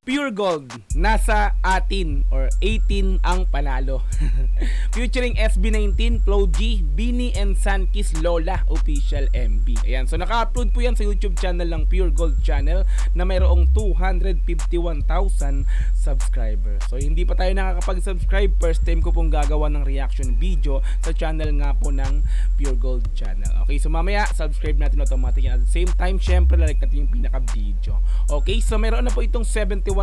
Pure Gold, nasa atin or 18 ang panalo. Featuring SB19, Flo G, Bini and Sunkiss Lola Official MB. Ayan, so naka-upload po yan sa YouTube channel ng Pure Gold channel na mayroong 251,000 subscribers. So hindi pa tayo nakakapag-subscribe, first time ko pong gagawa ng reaction video sa channel nga po ng Pure Gold channel. Okay, so mamaya subscribe natin automatic at the same time, syempre like natin yung pinaka-video. Okay, so meron na po itong 71,000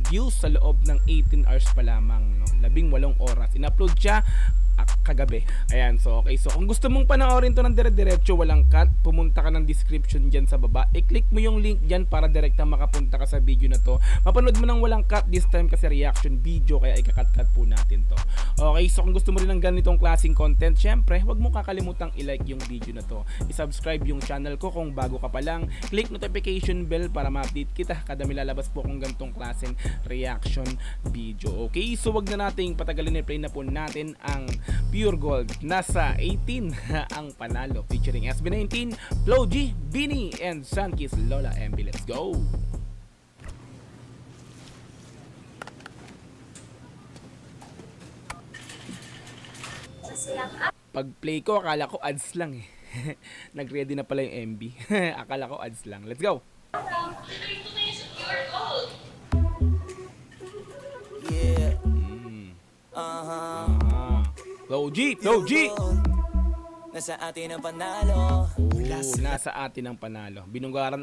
views sa loob ng 18 hours pa lamang, no? 18 oras. In-upload siya kagabi. Ayan, so okay. So kung gusto mong panoorin to ng dire-diretso, walang cut, pumunta ka ng description dyan sa baba. I-click mo yung link dyan para direktang makapunta ka sa video na to. Mapanood mo ng walang cut this time kasi reaction video, kaya ikakat-cut po natin to. Okay, so kung gusto mo rin ng ganitong klaseng content, syempre, huwag mo kakalimutang i-like yung video na to. I-subscribe yung channel ko kung bago ka pa lang. Click notification bell para ma-update kita kada may lalabas po kung ganitong klaseng reaction video. Okay, so wag na nating patagalin, i-play na po natin ang Pure Gold. Nasa 18 ang panalo featuring SB19, Flo G, Bini and Sunkiss Lola MB. Let's go! Pag play ko, akala ko ads lang eh. Nag-ready na pala yung MB. Akala ko ads lang. Let's go! Yeah. Flo G! Flo G! Nasa atin ang panalo. Nasa atin ang panalo. Binungaran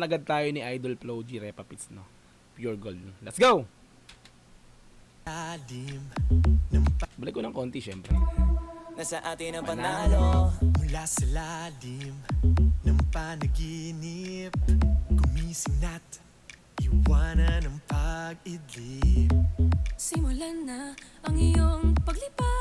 agad tayo ni Idol Flo G, Repa Pits, no? Pure Gold. Let's go! Balik ko ng konti, syempre. Nasa atin ang panalo. Mula sa lalim ng panaginip, gumising na't iwanan ang pag-idlip. Simulan na ang iyong paglipad.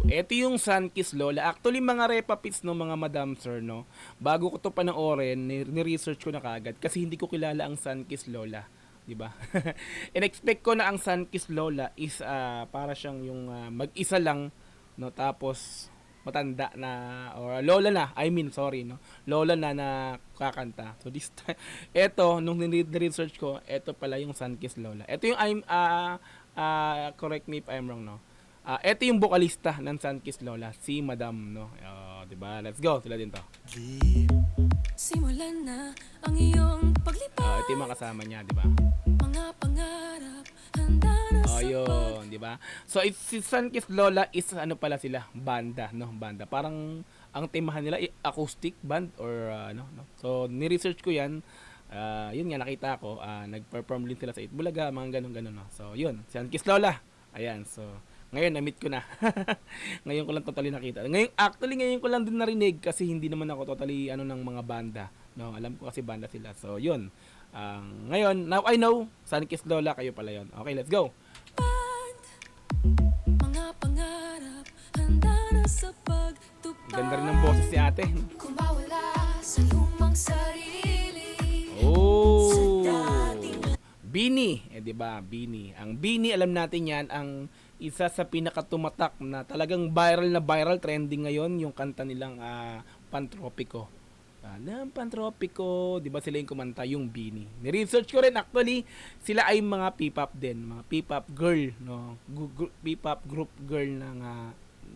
Ito yung Sunkiss Lola. Actually, mga Repa Pits, no, mga Madam Sir, no, bago ko to panoorin, ni-research ko na kagad kasi hindi ko kilala ang Sunkiss Lola, di ba? In-expect ko na ang Sunkiss Lola is para siyang yung mag-isa lang, no, tapos matanda na or lola na, lola na kakanta. So this time, eto nung ni-research ko, eto pala yung Sunkiss Lola. Eto yung correct me if I'm wrong, no. Eto yung vocalista ng Sunkiss Lola, si Madam, no. 'Di ba? Let's go, sila din to. Simulan na ang iyong paglipad. Ito yung mga kasama niya, 'di ba? Mga pangarap handa na sa Yun, 'di ba? So si Sunkiss Lola is ano pala sila, banda, no, banda. Parang ang temahan nila acoustic band or no. So ni-research ko 'yan. Yun nga nakita ko, nag-perform din sila sa Itbulaga, mga ganun-ganun, no. So yun, Sunkiss Lola. Ayan, so ngayon na-meet ko na. Ngayon ko lang totally nakita. Ngayon ko lang din narinig kasi hindi naman ako totally ng mga banda, no. Alam ko kasi banda sila. So yun. Ngayon, now I know, Sunkiss Lola, kayo pala yun. Okay, let's go. mga pangarap handa na sa pagtupad. Ganda rin ng boses ni ate. Kung mawala sa lumang sarili. Bini, di ba? Bini. Ang Bini, alam natin 'yan, ang isa sa pinakatumatak na talagang viral trending ngayon, yung kanta nilang Pantropiko. Pantropiko, 'di ba sila yung kumanta, yung Bini. Ni-research ko rin actually, sila ay mga P-pop din, mga P-pop girl, no. P-pop group girl ng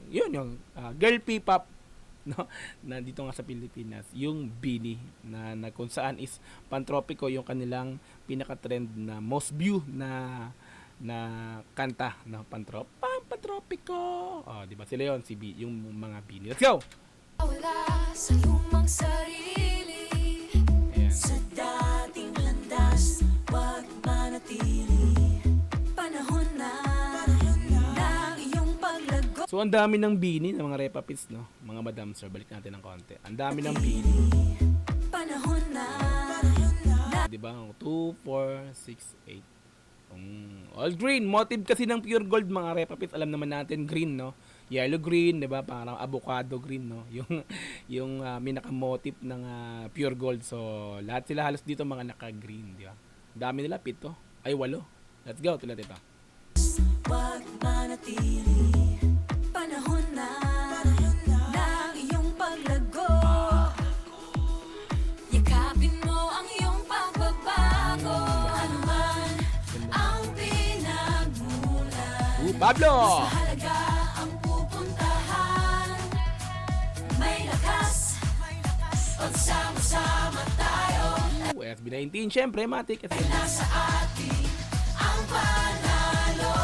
yun yung girl P-pop, no, na dito nga sa Pilipinas, yung Bini na kung saan is Pantropiko yung kanilang pinaka-trend na most view na kanta, no, Pantropiko. Di ba sila yon, yung mga Bini. Let's go. Wala sa lumang sarili. Ayan. Sa dating landas, wag manatili. Panahon na ng iyong paglago. So ang dami ng Bini ng mga Repa Pits, no, mga Madam Sir, balik natin ng konti. Ang dami ng Bini. Panahon na. Di ba? 2, 4, 6, 8. All green. Motive kasi ng Pure Gold, mga Repa Pits, alam naman natin, green, no? Yellow green, 'di ba? Parang avocado green, no? Yung minaka-motive ng Pure Gold. So, lahat sila halos dito mga naka-green, 'di ba? Dami nila, 7. Ay, 8. Let's go, tulad ito. Wag manatili. Panahon na ng iyong paglago. Yakapin mo ang iyong pagbabago. Ano man Pablo! Mahalaga ang pupuntahan. May lakas, pagsama-sama tayo. SB19, syempre, matik. Nasa atin ang panalo.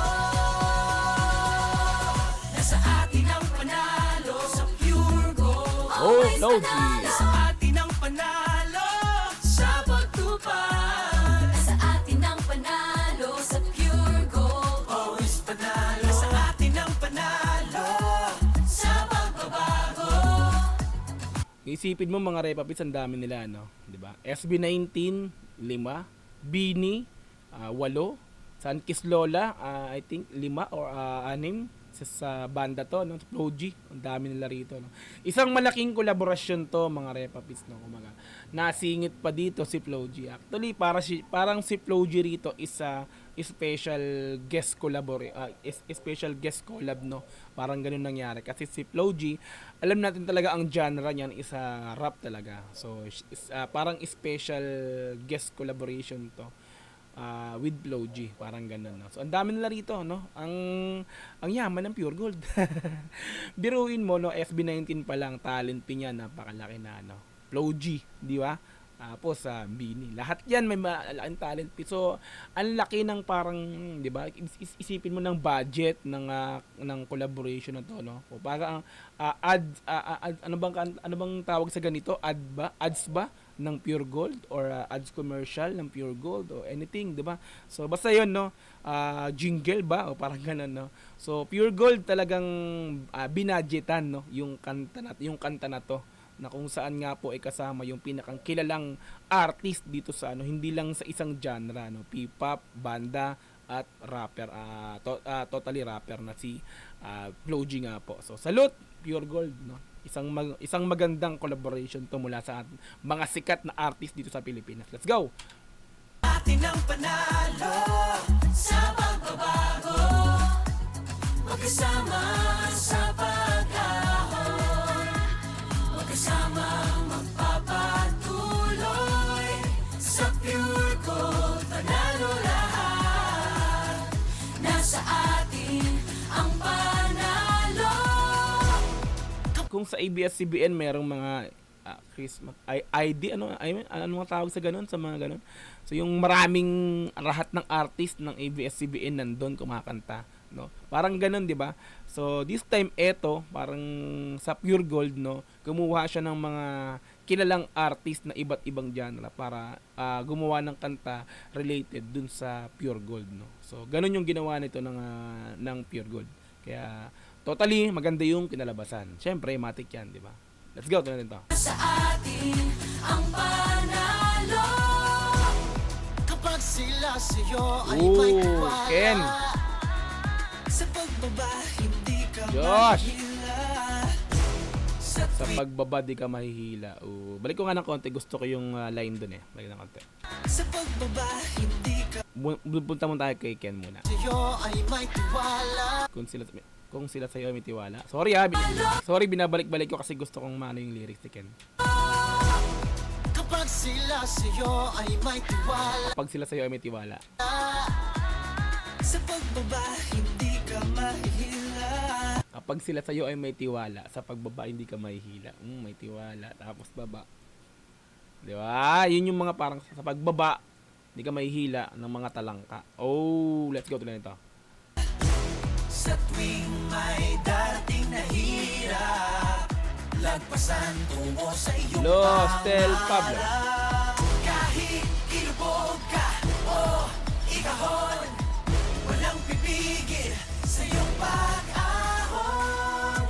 Nasa atin ang panalo. Sa pure gold. Oh, Always Logi. panalo. Sa atin ang panalo sa pagtupad. Nasa atin ang panalo. Sa pure gold. Always panalo. Sa atin ang panalo Sa pagbabago. Isipin mo mga repapits, ang dami nila, no? 'Di ba? SB19, 5, Bini, 8, Sunkist Lola, I think 5 or 6 sa banda to, no? Flow G, ang dami nila rito, no? Isang malaking kolaborasyon to mga repapits, no? Kumaga, nasingit pa dito si Flow G. Actually, parang si Flow G rito is a special guest special guest collab, no? Parang ganun nangyari kasi si Flow G, alam natin talaga ang genre niyan is rap talaga. So parang special guest collaboration to with Flow G, parang ganun, no? So ang dami nila rito, no? Ang yaman ng Pure Gold. Biruin mo, no, SB19 pa lang talent niya, napakalaki na, no? Flow G, di ba? Tapos sa Bini. Lahat 'yan may malaking talent. So, ang laki ng parang, 'di ba? Isipin mo ng budget ng collaboration na 'to, no? O parang ano bang tawag sa ganito? Ads ba ng Pure Gold or ads commercial ng Pure Gold o anything, 'di ba? So, basta 'yon, no? Jingle ba o parang ganun, no? So, Pure Gold talagang binadgetan, no, yung kanta na 'to, na kung saan nga po ay kasama yung pinakang kilalang artist dito sa hindi lang sa isang genre, no, P-pop, banda at rapper, totally rapper na si Flow G nga po. So salute Pure Gold, no. Isang magandang collaboration to mula sa mga sikat na artist dito sa Pilipinas. Let's go. atin ang panalo Sa pagbabago. Magkasama sa pag-ahon. Magkasama magpapatuloy. Sa pure gold, panalo lahat. Nasa atin ang panalo. Kung sa ABS-CBN merong mga Christmas ID, ano nga tawag sa ganun, sa mga ganun. So yung maraming lahat ng artist ng ABS-CBN nandun kumakanta, no. Parang ganun, 'di ba? So this time eto, parang sa Pure Gold, no, gumawa siya ng mga kilalang artist na iba't ibang genre para gumawa ng kanta related dun sa Pure Gold, no. So ganun yung ginawa nito ng Pure Gold. Kaya totally maganda yung kinalabasan. Syempre, matik 'yan, 'di ba? Let's go, tingnan to. Sa atin ang panalo. kapag sila sa'yo ay may Ooh, tiwala. Ken. Sa pagbaba hindi ka Josh. mahila. Sa Sa pagbaba di ka mahihila. Balik ko nga ng konti, gusto ko yung line dun eh. Balik ng konti. Sa pagbaba hindi ka Punta mo tayo kay Ken muna. sa'yo ay may tiwala. Kung sila sa'yo ay may tiwala. Sorry binabalik-balik ko kasi gusto kong maano yung lyrics ni Ken. Kapag sila sa'yo ay may tiwala. Pag sila sa'yo ay may tiwala. Sa pagbaba hindi ka mahihila. Kapag sila sa'yo ay may tiwala, sa pagbaba hindi ka mahihila. May tiwala. Tapos baba. Di ba? Yun yung mga parang sa pagbaba, hindi ka mahihila ng mga talangka. Oh, let's go to nito. Sa tuwing may darating na hirap, lagpasan tungo sa iyong Los Del Pablo. pangarap. Kahit ilubog ka o ikahon, walang pipigil sa iyong pag-ahon.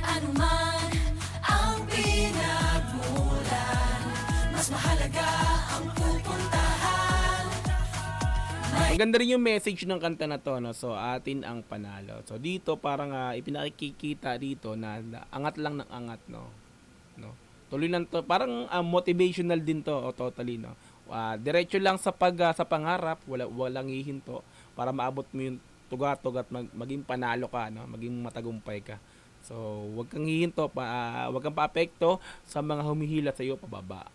Ano man ang pinagmulan, mas mahalaga ang pupuntahan. Maganda rin yung message ng kanta na to, no? So, atin ang panalo. So, dito parang ipinakikita dito na angat lang ng angat, no? Tuloy lang to. Parang motivational din to, totally, no? Diretso lang sa pangarap, walang hihinto para maabot mo yung tugat-tugat, maging panalo ka, no? Maging matagumpay ka. So, wag kang hihinto, wag kang paapekto sa mga humihila sa iyo pababa.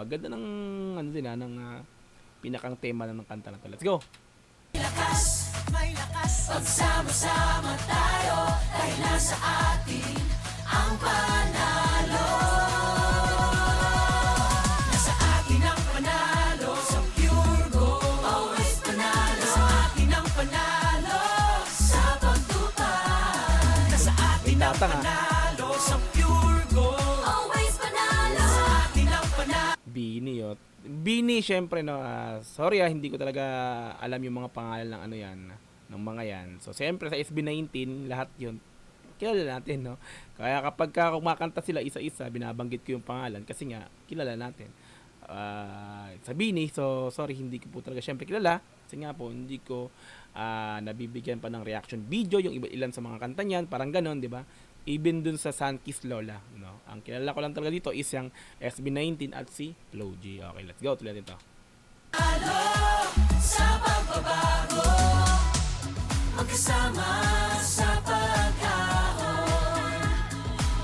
Ganda ng ng pinakang tema ng kanta na to. Let's go. Lakas, may lakas. Pagsama-sama tayo, dahil nasa atin ang panalo. Nasa atin ang panalo, sa Pure Gold. Always panalo. Nasa atin ang panalo, sa pagtupad. Nasa atin ang Tatang, panalo sa Pure Gold. Always panalo. Sa atin ang panalo. Bini, oh. Bini, syempre, no. Sorry, hindi ko talaga alam yung mga pangalan ng ano yan, ng mga yan. So, syempre, sa SB19, lahat yun, kilala natin, no. Kaya kapag kumakanta sila isa-isa, binabanggit ko yung pangalan kasi nga, kilala natin. Sa Bini, so, sorry, hindi ko po talaga syempre kilala. Kasi nga po, hindi ko nabibigyan pa ng reaction video, yung ilan sa mga kanta niyan, parang ganon, di ba? Even dun sa Sunkiss Lola, no? Ang kilala ko lang talaga dito is yung SB19 at si Flo G. Okay, let's go. Tuloy natin to. Sa pagbabago, magkasama sa pag-ahon,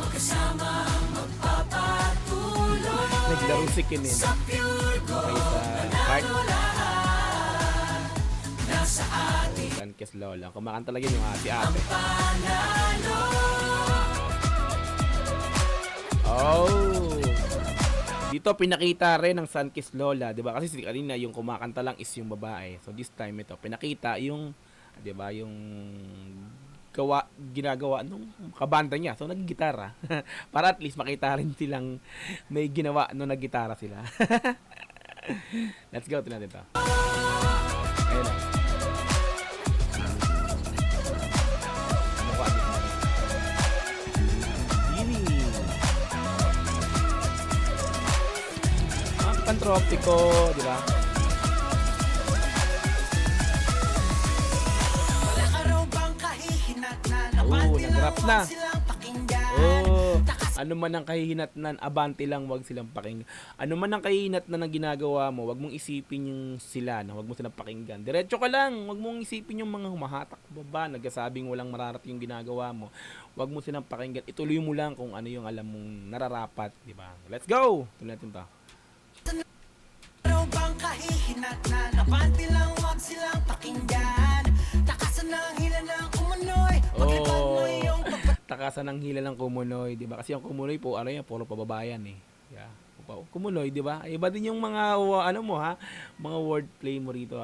magkasama magpapatuloy. Naglaro si Kinin. Sa Pure Okay, Gold, sa part lahat nasa atin Sunkiss Lola. Kumakanta talaga yung ate-ate. panalo. Oh! Dito pinakita rin ng Sunkiss Lola, 'di ba? Kasi kanina yung kumakanta lang is yung babae. So this time ito pinakita yung 'di ba, yung ginagawa nung kabanda niya. So naggigitara. Para at least makita rin silang may ginawa nung naggitara sila. Let's go, tingnan natin 'to. Ayun na. Mukha dito. Yini. Pantropiko, di ba? Wala ka raw bang kahihinatnan? Oo, Abante lang, nag-rap na. huwag silang pakinggan. Oh, ano man ang kahihinatnan, abante lang, wag silang pakinggan. Ano man ang kahihinatnan ng ginagawa mo, wag mong isipin yung sila, no? Wag mo silang pakinggan. Diretso ka lang, wag mong isipin yung mga humahatak baba, nagsasabing walang mararating yung ginagawa mo. Wag mo silang pakinggan. Ituloy mo lang kung ano yung alam mong nararapat, di ba? Let's go. Tuloy natin 'to. Raw bang kahihinatnan? Abante lang, huwag silang pakinggan. Takasan ng hila ng umunoy. Paglipad mo yung Takasan ng hila ng Kumunoy, 'di ba? Kasi yung Kumunoy po, ano yan, puro pababayan eh. Yeah. Kumunoy, 'di ba? Iba din yung mga ano mo ha, mga wordplay mo rito,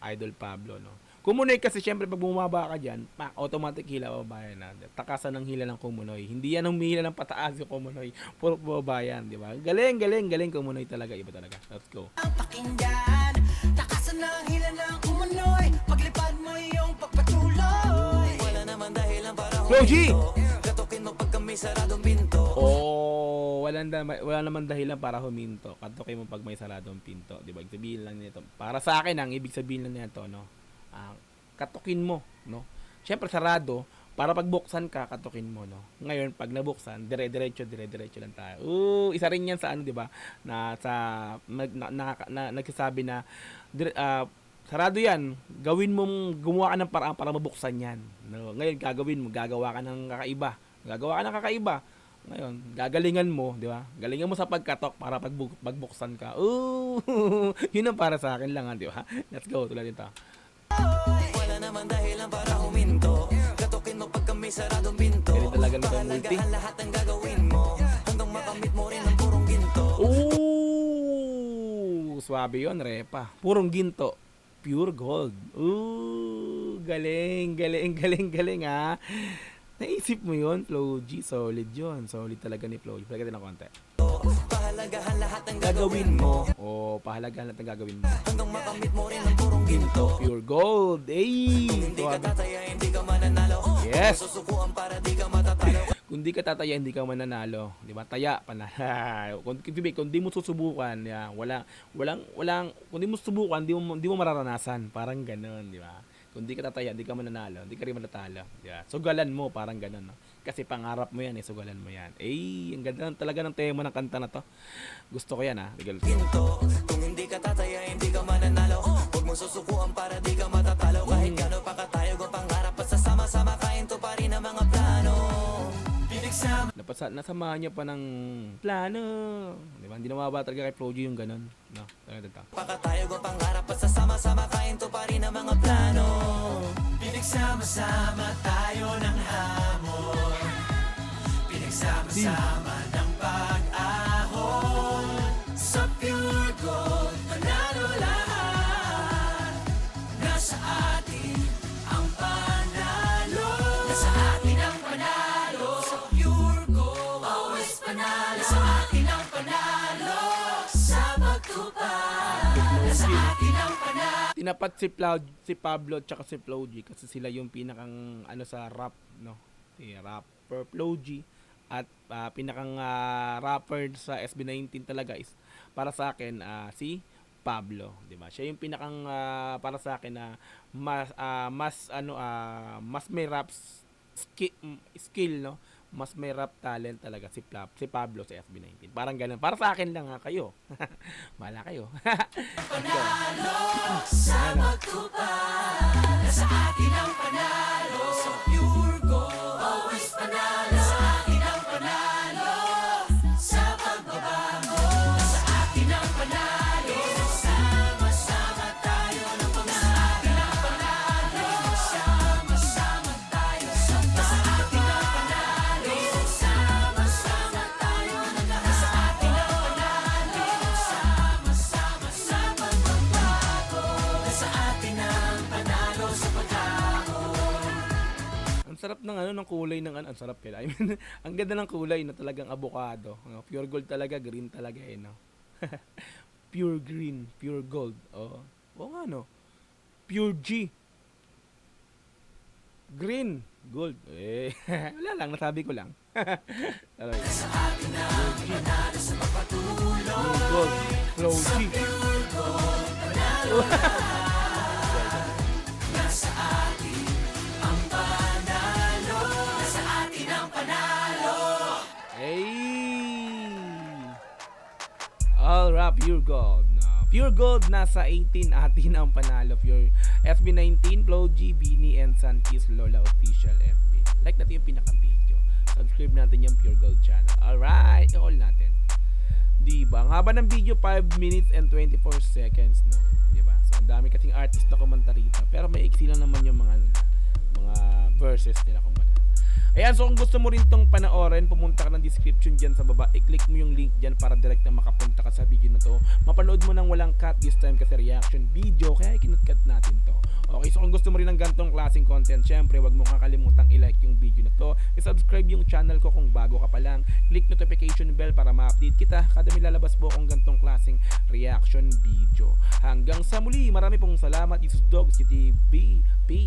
Idol Pablo, no. Kumunoy kasi syempre pag bumaba ka diyan, automatic hila pababayan na. Takasan ng hila ng Kumunoy. Hindi yan humihila ng pataas yung Kumunoy, puro pababayan, 'di ba? Galing Kumunoy talaga, iba talaga. Let's go. pakinggan. Takasan ng hila ng umunoy. Paglipad mo yung pagpatuloy. Wala naman dahilan para Flo G! huminto. Katukin mo pag kami saradong pinto. Oh, wala naman dahilan para huminto. Katukin mo pag may saradong pinto, 'di ba? Ibig sabihin lang nito. Para sa akin ang ibig sabihin lang nito, no. Katukin mo, no. Syempre sarado, para pag buksan ka, katukin mo, no. Ngayon pag nabuksan, dire-diretso lang tayo. Isa rin 'yan sa ano, 'di ba? Na sa nagsasabi na sarado 'yan. Gawin mong gumawa ka ng paraan para mabuksan 'yan. No? Ngayon gagawin mo, gagawa ka ng kakaiba. Ngayon, gagalingan mo, di ba? Galingan mo sa pagkatok para pagbuksan ka. Yun ang para sa akin lang, di ba? Let's go, tulad nito. Wala naman dahilan para huminto. Katukin mo pag kami saradong pinto. Ganito talaga nito ang multi. Pahalagahan lahat ng gagawin mo. Hanggang makamit mo rin ang purong ginto. Swabe yun, repa. Purong ginto. Pure gold. Galing, ha? Naisip mo yun, Flo G. Solid yun. Solid talaga ni Flo G. Palagay ng konti. Pahalagahan lahat ng gagawin mo. Pahalagahan natin gagawin mo. Hanggang makamit mo rin ang purong ginto. Pure gold. Hindi ka tataya, hindi ka mananalo. Yes. Susukuan para di ka matatalo. Kung di ka tataya, hindi ka mananalo. Di ba? Taya, panalo. Kung di mo susubukan, kung di mo susubukan, di mo mararanasan. Parang ganun, di ba? Kung di ka tataya, di ka mananalo, di ka rin matatalo. Yeah. Sugalan mo, parang ganun, no? Kasi pangarap mo yan, sugalan mo yan. Ang ganda talaga ng tema ng kanta na to. Gusto ko yan, ha? Ginto. Kung hindi ka tataya, hindi ka mananalo. Huwag mo susukuan para di ka matatalo. Kahit gano'n pa katayog ang pangarap at sasama-sama kain to pa rin ang mga plano. Pinagsama Nasamahan niya pa ng plano. Di ba? Hindi na mababa talaga kay Flo G yung ganun. No, ito. Pakatayo ang pangarap at sa sama-sama kain to pa rin ang mga plano. Pinagsama-sama tayo ng hamon. Pinagsama-sama ng pag-ahon. Sa Pure Gold, panalo lahat. Nasa atin ang panalo. Nasa atin ang panalo. Sa Pure Gold, always panalo. Nasa atin ang panalo. Sa pagtupad, nasa atin ang panalo. Tinapat si Pablo at si Flo G kasi sila yung pinakang ano sa rap, no? Si rapper Flo G at pinakang rapper sa SB19 talaga is para sa akin si Pablo, 'di ba? Siya yung pinakang para sa akin na mas may rap skill, no? Mas may rap talent talaga si Pablo sa SB19. Parang ganun. Para sa akin lang kayo. Bahala kayo. Panalo sa pagtupad, nasa atin ang panalo. Sa Pure Gold, always panalo. Nasa atin ang panalo. Sa pagbabago, nasa atin ang panalo. Sama-sama tayo ng pag-aari ng panalo. Sama-sama tayo sa atin ang panalo. Sama-sama tayo ng lahat. Sa atin ang panalo. Sama-sama sa pagbabago. Nasa atin ang panalo sa pag-ahon. Ang sarap ng ng kulay ng ang sarap pala. I mean, ang ganda ng kulay na talagang avocado. Pure gold talaga, green talaga no. Pure green, pure gold. Oh. Oo nga no. Pure G. Green, gold. Wala lang, nasabi ko lang. Aray. Sa atin ang panalo sa pagpatuloy. Gold, Flo G. Pure Gold, panalo nasa atin ang panalo. Nasa atin ang panalo. Hey! All right, pure gold. Pure gold, nasa 18 atin ang panalo. Pure SB19, Flo G, Beanie, and Sunkiss Lola Official FB. Like natin yung pinaka-video. Subscribe natin yung Pure Gold channel. Alright, i-all natin. Diba? Ang haba ng video, 5 minutes and 24 seconds, no? Diba? So, ang dami kasing artist na kumanta rito. Pero may iksi lang naman yung mga verses nila kumbaga. Ayan, so kung gusto mo rin tong panoorin, pumunta ka ng description dyan sa baba. I-click mo yung link dyan para direct na makapunta ka sa video na to. Mapanood mo nang walang cut this time kasi reaction video, kaya kinat-cut natin to. Okay, so kung gusto mo rin ng gantong klaseng content, syempre wag mo kakalimutang i-like yung video na to. I-subscribe yung channel ko kung bago ka pa lang. Click notification bell para ma-update kita kada may lalabas po akong gantong klaseng reaction video. Hanggang sa muli, marami pong salamat. Isus Dog, CTV. Peace.